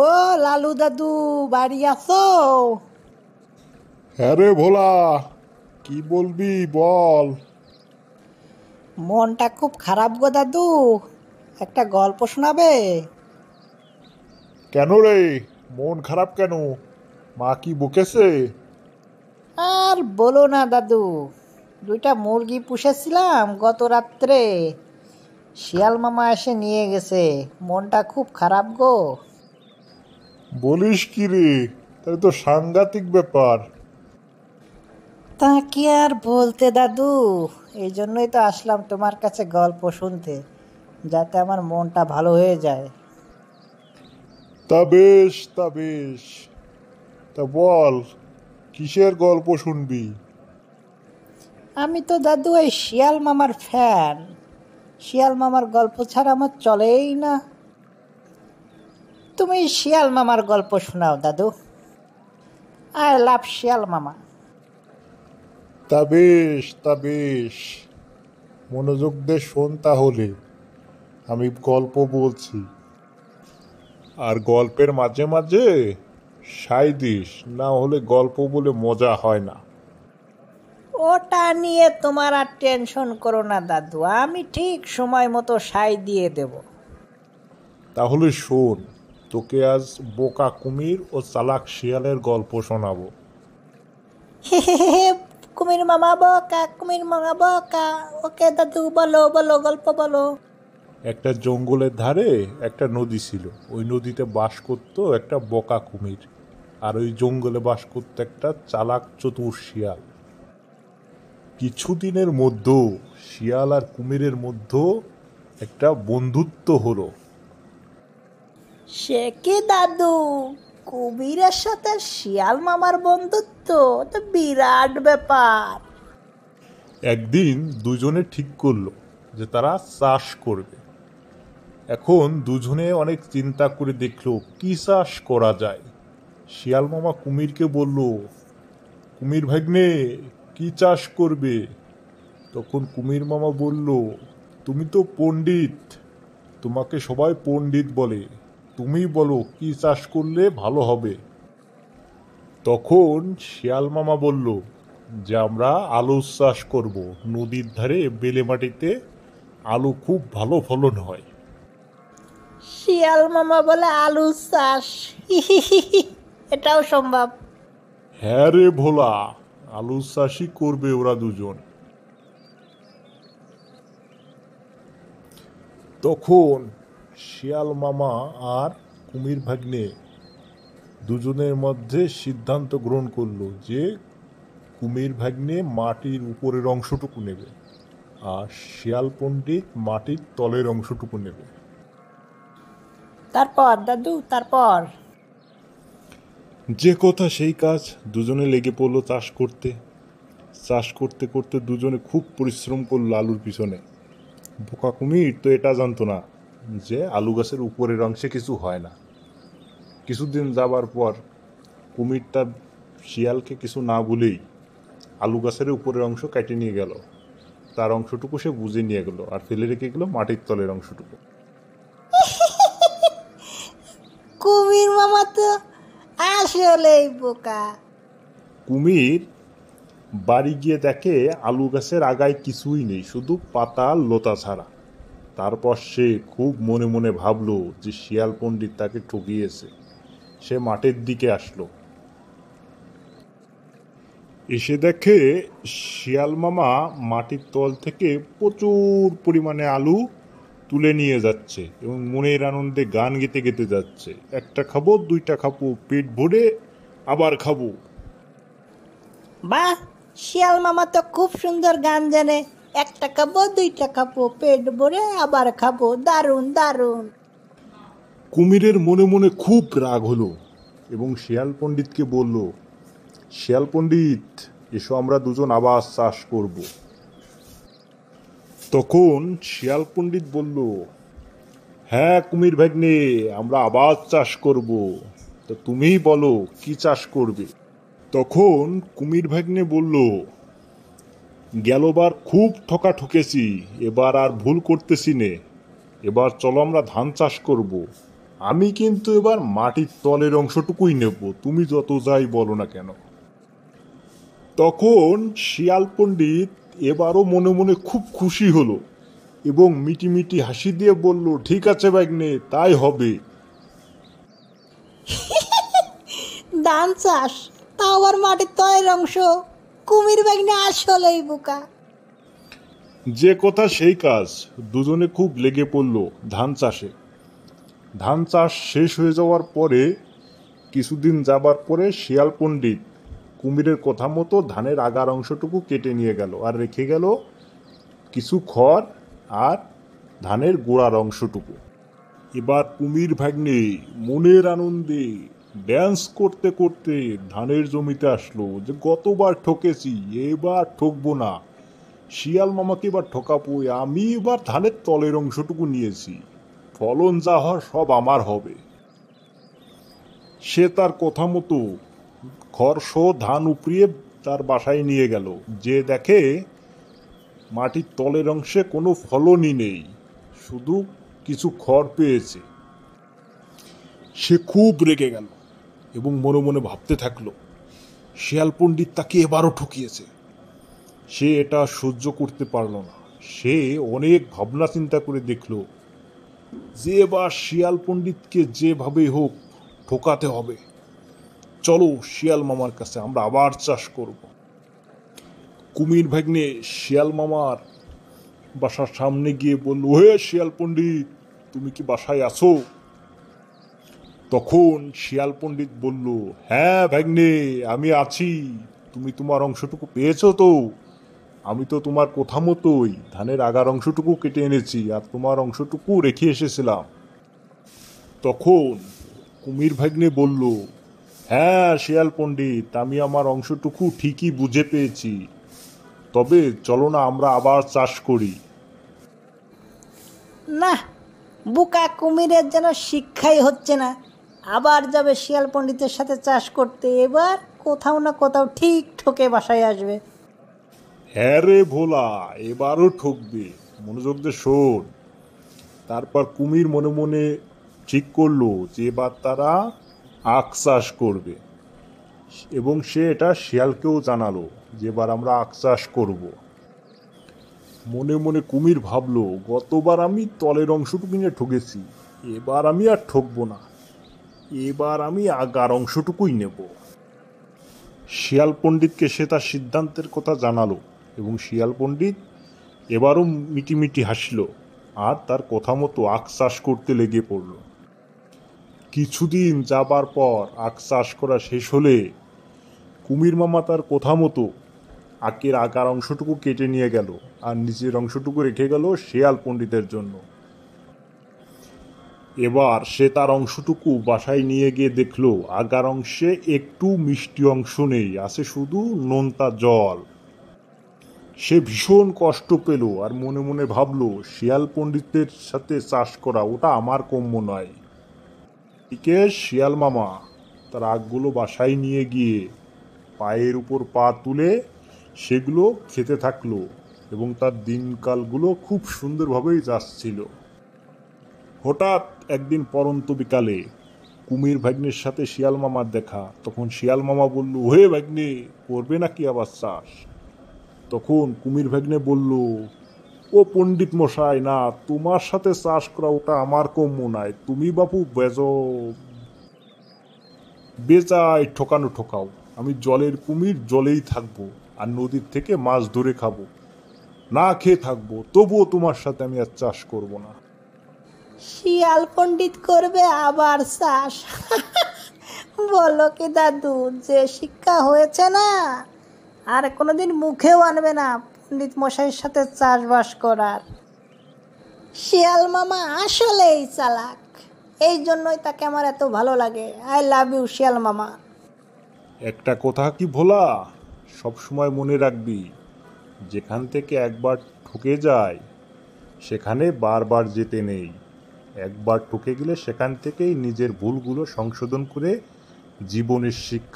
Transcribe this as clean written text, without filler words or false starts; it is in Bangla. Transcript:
ও লালু দাদু, বাড়ি আছো? হ্যাঁ রে ভোলা, কি বলবি বল। মনটা খুব খারাপ গো দাদু, একটা গল্প শোনাবে? কেন রে, মন খারাপ কেন? মা কি বকেছে? আর বলো না দাদু, দুইটা মুরগি পুষেছিলাম গত রাত্রে, শিয়াল মামা এসে নিয়ে গেছে। মনটা খুব খারাপ গো। বলিস কি রে, তাহলে তো সাংঘাতিক ব্যাপার। তা কি আর বলতে দাদু, এই জন্যই তো আসলাম তোমার কাছে গল্প শুনতে, যাতে আমার মনটা ভালো হয়ে যায়। তা বেশ, তা বল, কিসের গল্প শুনবি? আমি তো দাদু এই শিয়াল মামার ফ্যান, শিয়াল মামার গল্প ছাড়া আমার চলেই না। তুমি শিয়াল মামার গল্প শোনাও দাদু, আই লাভ শিয়াল মামা। তা বেশ, মনোযোগ দে, শোন তাহলে। আমি গল্প বলছি, আর গল্পের মাঝে মাঝে সাই দিস, না হলে গল্প বলে মজা হয় না। ওটা নিয়ে তোমার আর টেনশন করো না দাদু, আমি ঠিক সময় মতো সাই দিয়ে দেব। তাহলে শোন, তোকে আজ বোকা কুমির ও চালাক শিয়ালের গল্প শোনাবো। হে হে হে হে, কুমির মামা বকা, কুমির মামা বকা। ওকে দাদু, বলো বলো, গল্প বলো। একটা জঙ্গলের ধারে একটা নদী ছিল। ওই নদীতে বাস করতো একটা বোকা কুমির, আর ওই জঙ্গলে বাস করতো একটা চালাক চতুর শিয়াল। কিছুদিনের মধ্যে শিয়াল আর কুমিরের মধ্যে একটা বন্ধুত্ব হলো। সে কি দাদু, কুমিরের সাথে শিয়াল মামার বন্ধুত্ব? তো বিরাট ব্যাপার। একদিন দুজনে ঠিক করলো যে তারা চাষ করবে। এখন দুজনে অনেক চিন্তা করে দেখলো কি চাষ করা যায়। শিয়াল মামা কুমিরকে বলল, কুমির ভাগ্নে, কি চাষ করবে? তখন কুমির মামা বলল, তুমি তো পণ্ডিত, তোমাকে সবাই পণ্ডিত বলে, তুমি বলো কি চাষ করলে ভালো হবে। তখন শিয়াল মামা বলল যে আমরা আলু চাষ করব, নদীর ধারে বেলে মাটিতে আলু খুব ভালো ফলন হয়। শিয়াল মামা বলে আলু চাষ, এটাও সম্ভব? হ্যাঁ রে ভোলা, আলু চাষই করবে ওরা দুজন। তখন শিয়াল মামা আর কুমির ভাগ্নে দুজনের মধ্যে সিদ্ধান্ত গ্রহণ করলো যে কুমির ভাগ্নে মাটির উপরের অংশটুকু নেবে, আর শিয়াল পণ্ডিত মাটির তলের অংশটুকু নেবে। তারপর দাদু, তারপর? যে কথা সেই কাজ, দুজনে লেগে পড়লো চাষ করতে। চাষ করতে করতে দুজনে খুব পরিশ্রম করলো আলুর পিছনে। বোকা কুমির তো এটা জানতো না যে আলু গাছের উপরের অংশে কিছু হয় না। কিছুদিন যাবার পর কুমিরটা শিয়ালকে কিছু না বলেই আলু গাছের উপরের অংশ কেটে নিয়ে গেল। তার অংশটুকু সে বুঝে নিয়ে গেল আর ফেলে রেখে গেল মাটির তলের অংশটুকু। কুমির মামা তো আসলেই বোকা। কুমির বাড়ি গিয়ে দেখে আলু গাছের আগায় কিছুই নেই, শুধু পাতা আর লতা ছাড়া। তারপর সে খুব মনে মনে ভাবলো যে শিয়াল পণ্ডিত তাকে ঠকিয়েছে। সে মাঠের দিকে আসলো, এসে দেখে শিয়াল মামা মাটির তল থেকে প্রচুর পরিমাণে আলু তুলে নিয়ে যাচ্ছে এবং মনের আনন্দে গান গেতে গেতে যাচ্ছে, একটা খাবো, দুইটা খাবো, পেট ভরে আবার খাবো। বাহ, শিয়াল মামা তো খুব সুন্দর গান জানে। একটা খাবো, দুইটা খাবো, পেট ভরে আবার খাবো, দারুণ দারুণ। কুমিরের মনে মনে খুব রাগ হলো এবং শিয়াল পণ্ডিতকে বলল, শিয়াল পণ্ডিত, এসো আমরা দুজন আবার চাষ করব। তখন শিয়াল পণ্ডিত বলল, হ্যাঁ কুমির ভাগ্নে, আমরা আবার চাষ করব, তো তুমিই বলো কি চাষ করবে। তখন কুমির ভাগ্নে বলল, গেলবার খুব ঠকা ঠকেছি, এবার আর ভুল করতেছি নে, এবার চলো আমরা ধান চাষ করব। আমি কিন্তু এবার মাটির তলের অংশটুকুই নেব, তুমি যত যাই বলো না কেন। তখন শিয়াল পণ্ডিত এবারও মনে মনে খুব খুশি হলো এবং মিটি মিটি হাসি দিয়ে বলল, ঠিক আছে ভাগ্নে, তাই হবে। ধান চাষ, তাও আবার মাটির তয়ের অংশ। কুমির বাগনে আসলেই বোকা। যে কথা সেই কাজ, দুজনে খুব লেগে পড়ল ধান চাষে। ধান চাষ শেষ হয়ে যাওয়ার পরে কিছুদিন যাবার পরে শিয়াল পণ্ডিত কুমিরের কথা মতো ধানের আগার অংশটুকু কেটে নিয়ে গেল আর রেখে গেল কিছু খড় আর ধানের গোড়ার অংশটুকু। এবার কুমির ভাগ্নে মনের আনন্দে ড্যান্স করতে করতে ধানের জমিতে আসলো যে গতবার ঠকেছি, এবার ঠকবো না, শিয়াল মামাকে এবার ঠকাবো, আমি এবার ধানের তলের অংশটুকু নিয়েছি, ফলন যা হয় সব আমার হবে। সে তার কথা মতো খড় ধান উপড়িয়ে তার বাসায় নিয়ে গেল, যে দেখে মাটির তলের অংশে কোনো ফলনই নেই, শুধু কিছু খড় পেয়েছে। সে খুব রেগে গেল এবং মনে মনে ভাবতে থাকলো শিয়াল পণ্ডিত তাকে এবারও ঠকিয়েছে। সে এটা সহ্য করতে পারল না। সে অনেক ভাবনা চিন্তা করে দেখল যে এবার শিয়াল পণ্ডিতকে যেভাবে হোক ঠকাতে হবে। চলো শিয়াল মামার কাছে, আমরা আবার চাষ করব। কুমির ভাগ্নে শিয়াল মামার বাসার সামনে গিয়ে বলল, হে শিয়াল পণ্ডিত, তুমি কি বাসায় আছো? তখন শিয়াল পণ্ডিত বলল, হ্যাঁ ভাগ্নে, আমি আছি। তুমি তোমার অংশটুকু পেয়েছো তো? আমি তো তোমার কথা মতোই ধানের আগার অংশটুকু কেটে এনেছি আর তোমার অংশটুকু রেখে এসেছিলাম। তখন কুমির ভাগ্নে বলল, হ্যাঁ শিয়াল পণ্ডিত, আমি আমার অংশটুকু ঠিকই বুঝে পেয়েছি, তবে চলো না আমরা আবার চাষ করি। না, বোকা কুমিরের যেন শিক্ষাই হচ্ছে না। আবার যাবে শিয়াল পণ্ডিতের সাথে চাষ করতে, এবার কোথাও না কোথাও ঠিক ঠকে বাসায় আসবে। হ্যাঁ রে ভোলা, এবারও ঠকবে, মনোযোগ দিয়ে শোন। তারপর কুমির মনে মনে ঠিক করলো যে এবার তারা আখ চাষ করবে এবং সে এটা শিয়ালকেও জানালো যে এবার আমরা আখ চাষ করব। মনে মনে কুমির ভাবলো, গতবার আমি তলের অংশটুকু নিয়ে ঠকেছি, এবার আমি আর ঠকবো না, এবার আমি আগার অংশটুকুই নেব। শিয়াল পণ্ডিতকে সে তার সিদ্ধান্তের কথা জানালো এবং শিয়াল পণ্ডিত এবারও মিটিমিটি হাসল আর তার কথা মতো আখ চাষ করতে লেগে পড়ল। কিছুদিন যাবার পর আখ চাষ করা শেষ হলে কুমির মামা তার কথা মতো আখের আগার অংশটুকু কেটে নিয়ে গেল আর নিচের অংশটুকু রেখে গেল শিয়াল পণ্ডিতের জন্য। এবার সে তার অংশটুকু বাসায় নিয়ে গিয়ে দেখলো আগার অংশে একটু মিষ্টি অংশ নেই, আছে শুধু নোনতা জল। সে ভীষণ কষ্ট পেল আর মনে মনে ভাবলো শিয়াল পণ্ডিতের সাথে চাষ করা ওটা আমার কম্য নয়। এদিকে শিয়াল মামা তার আখগুলো বাসায় নিয়ে গিয়ে পায়ের উপর পা তুলে সেগুলো খেতে থাকলো এবং তার দিনকালগুলো খুব সুন্দরভাবেই যাচ্ছিল। হঠাৎ একদিন পরন্ত বিকালে কুমির ভাগ্নের সাথে শিয়াল মামার দেখা। তখন শিয়াল মামা বলল, হে ভাগ্নে, করবে নাকি আবার চাষ? তখন কুমির ভাগ্নে বলল, ও পণ্ডিত মশাই, না, তোমার সাথে চাষ করা ওটা আমার কম্য নয়, তুমি বাপু বেজায় ঠকানো ঠকাও, আমি জলের কুমির, জলেই থাকবো আর নদীর থেকে মাছ ধরে খাবো, না খেয়ে থাকবো, তবুও তোমার সাথে আমি আর চাষ করব না। শিয়াল পণ্ডিত করবে আবার চাষ? বলো কি দাদু, যে শিক্ষা হয়েছে না, আর কোনোদিন মুখেও আনবে না পণ্ডিত মশাইয়ের সাথে চাষবাস করার। শিয়াল মামা আসলেই চালাক, এই জন্যই তাকে আমার এত ভালো লাগে। আই লাভ ইউ শিয়াল মামা। একটা কথা কি ভোলা, সবসময় মনে রাখবি, যেখান থেকে একবার ঠকে যায় সেখানে বারবার যেতে নেই। একবার ঠকে গেলে সেখান থেকেই নিজের ভুলগুলো সংশোধন করে জীবনের শিক্ষা